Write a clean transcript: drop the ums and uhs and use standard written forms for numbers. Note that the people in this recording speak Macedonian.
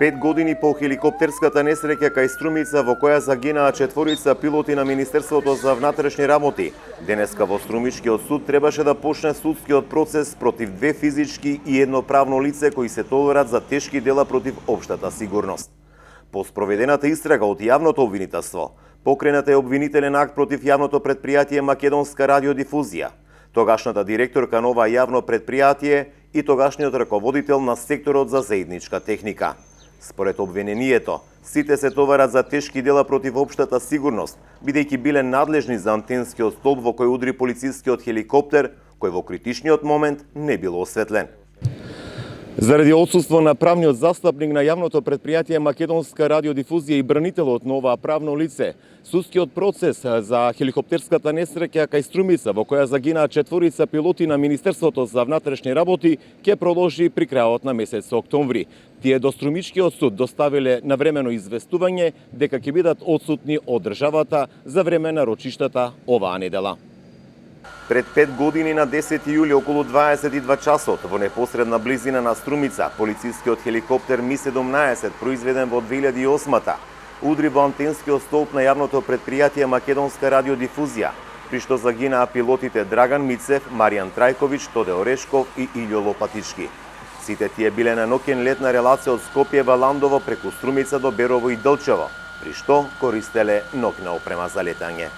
5 години по хеликоптерската несреќа кај Струмица во која загинаа 4 пилоти на Министерството за внатрешни работи, денеска во Струмичкиот суд требаше да почне судскиот процес против 2 физички и едно правно лице кои се толерат за тешки дела против општата сигурност. По спроведената истрага од јавното обвинителство, покренат е обвинителен акт против јавното предпријатие Македонска радиодифузија, тогашната директорка на ова јавно предпријатие и тогашниот раководител на секторот за заедничка техника. Според обвинението, сите се товарат за тешки дела против општата сигурност, бидејќи биле надлежни за антенскиот столб во кој удри полицискиот хеликоптер, кој во критичниот момент не бил осветлен. Заради отсуство на правниот застапник на јавното предпријатие Македонска радиодифузија и бранителот на ова правно лице, судскиот процес за хеликоптерската несреќа кај Струмица во која загинаа 4 пилоти на Министерството за внатрешни работи ќе продолжи при крајот на месец октомври. Тие до Струмичкиот суд доставиле навремено известување дека ќе бидат одсутни од државата за време на рочиштата оваа недела. Пред 5 години на 10 јули околу 22 часот во непосредна близина на Струмица, полицискиот хеликоптер Ми-17 произведен во 2008-та удри во антенскиот столб на јавното предпријатие Македонска радиодифузија, при што загинаа пилотите Драган Мицев, Маријан Трајковиќ, Тоде Орешков и Илјо Лопатички. Сите тие биле на ноќен лет на релација од Скопје-Валандово преку Струмица до Берово и Делчево, при што користеле ноќна опрема за летање.